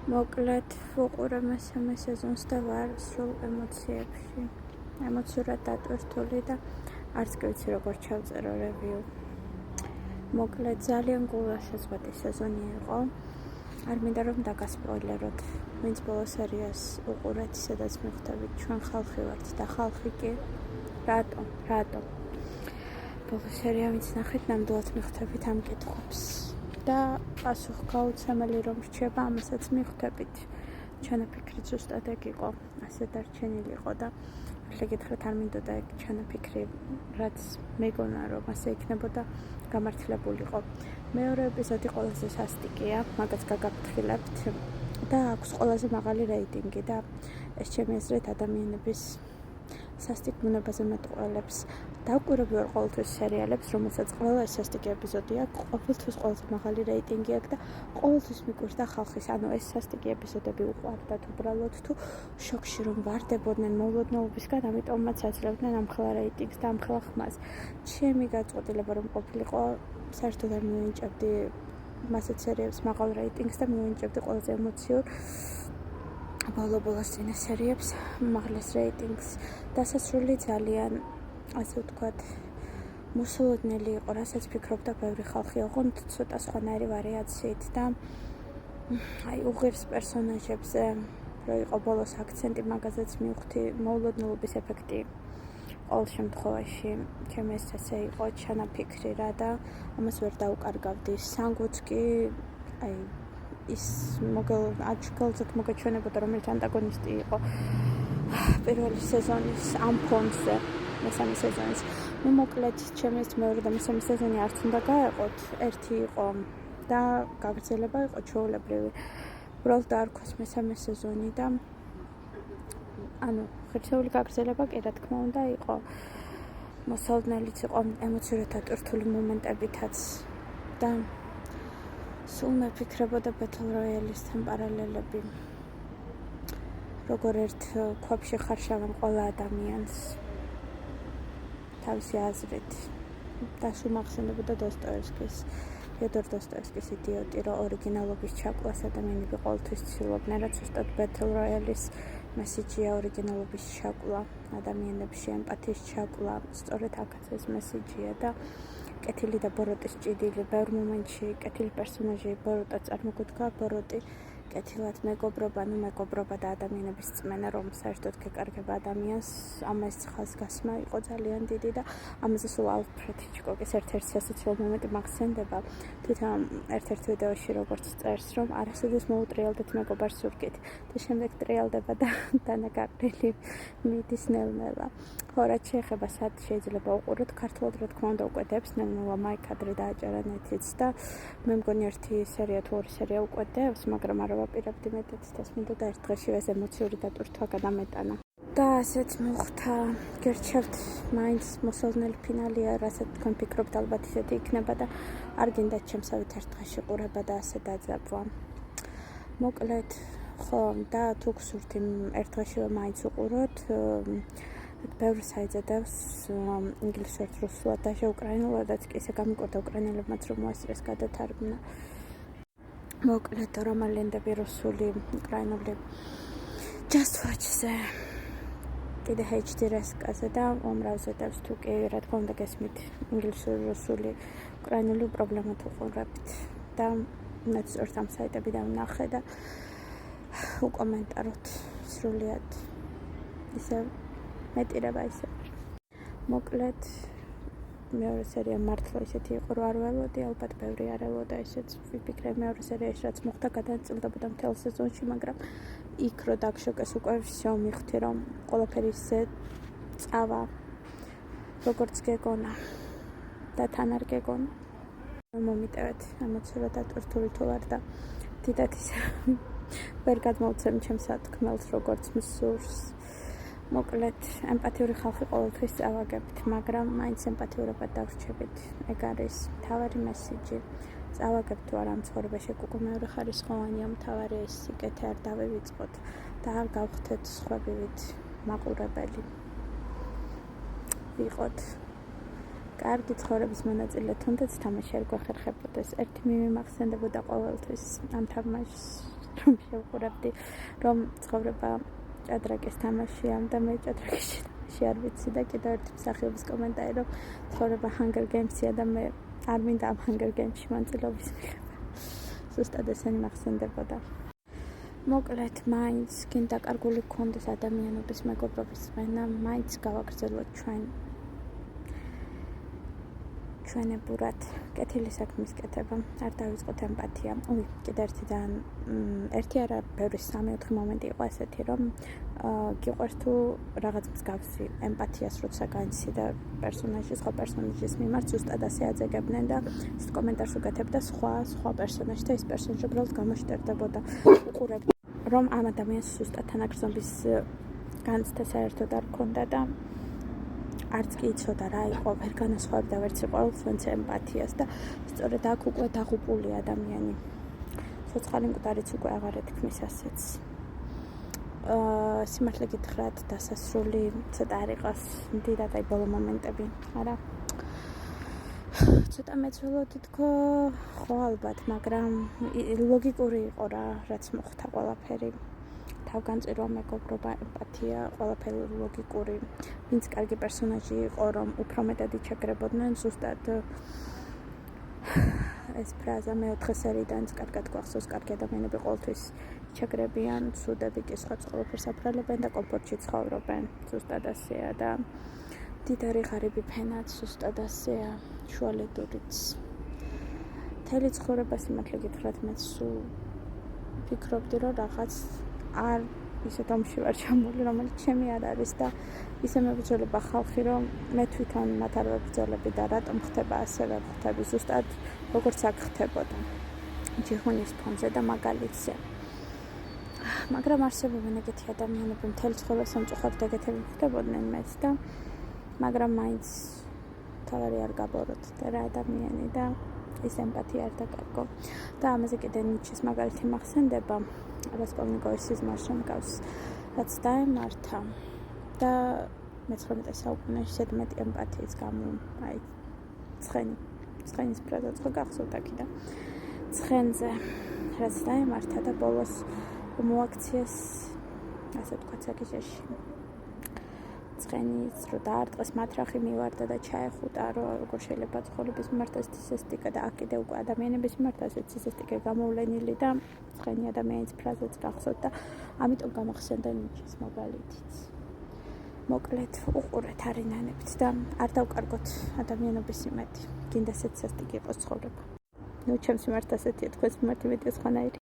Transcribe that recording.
მოკლედ ვუყურე მესამე სეზონს და ვარ სრულ ემოციებში. ემოციურად დატვირთული და არც კი ვიცი როგორ ჩავწერო რევიუ. მოკლედ ძალიან გულშესწრებადი სეზონი იყო. არ მინდა რომ დაგასპოილეროთ. ვინც ბოლო სერიას უყურეთ, სადაც მიხვდებით ჩვენ ხალხი ვართ და ხალხი კი რატო? ბოლო სერია ვინც ნახეთ, ნამდვილად მიხვდებით ამ კითხვებს. და პასუხი გაუცემელი რომ რჩება, ამასაც მიხვდებით. ჩანაფიქრი ზუსტად ეგ იყო, ასე დარჩენილი იყო და ახლა გითხრათ არ მინდოდა ეგ ჩანაფიქრი, რაც მეგონა რომ ასე იქნებოდა, გამართლებულიყო. მეორე ეპიზოდი ყველაზე სასტიკია, მაგაც გაგაფრთხილებთ და აქვს ყველაზე მაღალი რეიტინგი და ეს ჩემი აზრით ადამიანების სასტიკ ბუნებაზე მეტყველებს. დავკვირვები ვარ ყოველთვის სერიალებს, რომელსაც ყველა სასტიკი ეპიზოდი აქვს, ყოველთვის ყველაზე მაღალი რეიტინგი აქვს და ყოველთვის მიგვირდა ხალხის, ანუ ეს სასტიკი ეპიზოდები უყვარდათ უბრალოდ თუ შოქში რომ ვარდებოდნენ მოულოდნელობისგან, ამიტომაც აძლევდნენ ამხელა რეიტინგს და ამხელა ხმას. ჩემი გაწყვეტილება რომ ყოფილიყო, საერთოდ არ მივენიჭებდი მასეთ სერიებს მაღალ რეიტინგს და მივენიჭებდი ყველაზე ემოციურ ბოლოს წინა სერიებს მაღლეს რეიტინგს. დასასრული ძალიან, ასე ვთქვათ, მოსულოდნელი იყო, რასაც ფიქრობდა ბევრი ხალხი, ოღონდ ცოტა სხვანაირი ვარიაციით და უღირს პერსონაჟებზე, რო იყო ბოლოს აქცენტი, მაგაზეც მივხვდი მოულოდნელობის ეფექტი. ყოველ შემთხვევაში, ჩემი ესე იყო ჩანაფიქრი რა და ამას ვერ დაუკარგავდი. სანგოც კი, ის აჩქელზეთ მოგეჩვენებოდა, რომელიც ანტაგონისტი იყო პირველი სეზონის ამ ფონზე, მესამე სეზონის. მოკლედ, ჩემს მეორე და მესამე სეზონი არც უნდა გაეყოთ, ერთი იყო და გაგრძელება იყო ჩვეულებრივი. უბრალოდ დაარქვეს მესამე სეზონი და ანუ ღირსეული გაგრძელება კი რა თქმა უნდა იყო. მოსალოდნელიც იყო ემოციურად დატვირთული მომენტებითაც და სულ მეფიქრებოდა Battle Royale-ისთან პარალელები. როგორ ერთ ქვაბში ხარშავენ ყველა ადამიანს თავისი აზრით და სულ მახსენდებოდა დოსტოევსკის, ფიოდორ დოსტოევსკის იდიოტი, რომ ორიგინალობის ჩაკლას ადამიანები ყოველთვის ცდილობდნენ, რაც ზუსტად Battle Royale-ის მესიჯია ორიგინალობის ჩაკლა, ადამიანებში ემპათიის ჩაკლა, სწორედ აქაც ეს მესიჯია და კეთილი და ბოროტის ჭიდილი, ბევრ მომენტში კეთილი პერსონაჟი ბოროტა წარმოგვიდგა, ბოროტი კეთილად მეგობრობა, მეგობრობა და ადამიანების წმენა, რომ საერთოდ გეკარგება ადამიანს, ამას ხაზგასმა იყო ძალიან დიდი და ამაზე სულ ალფრედ ჰიჩკოკის ერთ-ერთი სასაცილო მომენტი მახსენდება. თვითონ ერთ-ერთ ვიდეოში როგორც წერს, რომ არასოდეს მოუტრიალდეთ მეგობარს ზურგით და შემდეგ ტრიალდება და დანაკარგლი მიდის ნელ-ნელა. ხო, რაც შეეხება სად შეიძლება უყუროთ, ქართულად რა თქმა უნდა უკვე დებს, ნელ-ნელა მაიკადრე დააჭერა ნეთიც და მე მგონი ერთი სერია თუ ორი სერია უკვე დებს, მაგრამ არ ვაპირებდი მეტად და მინდოდა ერთ დღეში ეს ემოციური დატვირთვა გადამეტანა. და ასეც მოხდა, გერჩევთ მაინც მოსალოდნელი ფინალია, რასაც თქვენ ფიქრობთ, ალბათ ისეთი იქნება და არ გინდათ ჩემსავით ერთ დღეში ყურება და ასე დაძაბვა. მოკლედ, ხო, და თუ გსურთ ერთ დღეშივე მაინც უყუროთ, ბევრი საიტზე დევს ინგლისურად, რუსულად და უკრაინულადაც კი ისე გამიკვირდა უკრაინელებმაც რომ მოესწრეს გადათარგმნა. მოკლედ რომალენდები რუსული, უკრაინული Just Watch-ზე კიდე HD რესკაზე და უმრავზე დევს თუ კი რა თქმა უნდა გესმით ინგლისური, რუსული, უკრაინული პრობლემად უყურებთ და მეც სწორედ ამ საიტებიდან ვნახე და უკომენტაროთ სრულიად ისე მეტირება ისე. მოკლედ მეორე სერია მართლა ისეთი იყო, რომ არ ველოდი, ალბათ ბევრი არ ელოდა, ისეც ვიფიქრე მეორე სერიაში რაც მოხდა გადაწილდებოდა მთელ სეზონში, მაგრამ იქ რო დაგშოკეს უკვე всё მივხვდი, რომ ყველაფერი ისე წავა, როგორც გეგონა და თან არ გეგონა. მომიტევეთ ემოციურად დატვირთული თუ ვარ და დიდად ისე ვერ გადმოვცემ ჩემს სათქმელს, როგორც მსურს. მოკლედ, ემპათიური ხალხი ყოველთვის წავაგებთ, მაგრამ მაინც ემპათიურობად დავრჩებით. ეგ არის მთავარი მესიჯი. წავაგებთ თუ არა ამ ცხოვრებაში, უკვე მეორე ხარისხოვანია, მთავარი ეს სიკეთე არ დავივიწყოთ და არ გავხდეთ სხვებივით მაყურებელი. ვიყოთ კარგი ცხოვრების მონაწილე, თუნდაც თამაში არ გვახერხებოდეს. ერთი მიმი მახსენდებოდა ყოველთვის ამ თამაშს. რომ შევყურებდი, რომ ცხოვრება ჭადრაკის თამაშია და მე ჭადრაკის თამაში არ ვიცი და კიდევ ერთი მსახიობის კომენტარი, რომ ცხოვრება Hunger Games-ია და მე არ მინდა ამ Hunger Games-ში მონაწილეობის მიღება. ზუსტად ესენი მახსენდებოდა. მოკლედ, მაინც გინდა კარგული გქონდეს ადამიანობის მეგობრობის წმენა, მაინც გავაგრძელოთ ჩვენებურად კეთილი საქმის კეთება, არ დავიწყოთ ემპათია. კიდევ ერთი არა, ბევრი 3-4 მომენტი იყო ესეთი, რომ გიყვარს თუ რაღაც მსგავსი ემპათიას როცა განიცდი და პერსონაჟის სხვა პერსონაჟის მიმართ ზუსტად ასე აძეგებდნენ და ის კომენტარს უკეთებდა სხვა პერსონაჟი და ის პერსონაჟი უბრალოდ გამოშტერდებოდა. უყურებდი, რომ ამ ადამიანს ზუსტად თანაგრძნობის განცდა საერთოდ არ ჰქონდა და არც კი იცოდა რა იყო, ვერ განასხვავებდა ვერც სიყვარულს, ვერც ემპათიას და სწორედ აქ უკვე დაღუპული ადამიანი. ცოცხალი მკვდარიც უკვე აღარ ეთქმის ასეც. სიმართლე გითხრათ, დასასრული ცოტა არ იყოს მდიდარ და ბოლო მომენტები, არა? ცოტა მეცველად თქო, ხო ალბათ, მაგრამ ლოგიკური იყო რა, რაც მოხდა ყველაფერი. თავგანწირვა, მეგობრობა, ემპათია, ყველაფერი ლოგიკური. ვინც კარგი პერსონაჟი იყო, რომ უფრო მეტად იჩაგრებოდნენ, ზუსტად ეს ფრაზა მეოთხე სერიიდან კარგად გვახსოვს, კარგი ადამიანები ყოველთვის იჩაგრებიან, ცუდები კი სხვებს ყველაფერს აფრალებენ და კომფორტში ცხოვრობენ. ზუსტად ასეა და მდიდარი ღარიბი ფენაც ზუსტად ასეა, შუალედურიც. მთელი ცხოვრება სიმართლე გითხრათ, მე სულ ფიქრობდი, რომ რაღაც არ ისეთ ომში ვარ ჩამული, რომელიც ჩემი არ არის და ისე მებრძოლება ხალხი, რომ მე თვითონ მათ არ ვებრძოლები და რატომ ხდება ასე ვერ ხვდები, ზუსტად როგორც აქ ხდებოდა ჯიჰუნის ფონზე და მაგალითზე. მაგრამ არსებობენ ეგეთი ადამიანები, მთელი ცხოვრება სამწუხაროდ ეგეთები ხდებოდნენ მეც და მაგრამ მაინც თავარი არ გაბოროთ და რა ადამიანი და ის ემპათია არ დაკარგო. და ამაზე კიდე ნიჩის მაგალითი მახსენდება, რასკოლნიკოვის სიზმარს რომ გავს, რაც დაემართა და მე-19 საუკუნეში ზედმეტი ემპათიის გამო, აი, ცხენის ფრაზაც ხო გახსოვთ აქედან. ცხენზე რაც დაემართა და ბოლოს მოაქციეს, ასე ვთქვათ, საკიჟეში. ცხენის რო დაარტყეს მათრახი მივარდა და ჩაეხუტა, რომ როგორ შეიძლება ცხოვრების მიმართ ეს ცისესტიკა და აქ კიდე უკვე ადამიანების მიმართ ასე ცისესტიკა გამოვლენილი და ცხენი ადამიანის ფრაზაც გახსოვთ და ამიტომ გამახსენდა ნიჩის მაგალითიც. მოკლედ, უყურეთ არინანებთ და არ დავკარგოთ ადამიანობის იმედი. გინდა ცისესტიკა იყოს ცხოვრება. ნუ ჩემს მიმართ ასეთია, თქვენს მიმართ იმედია სხვანაირი.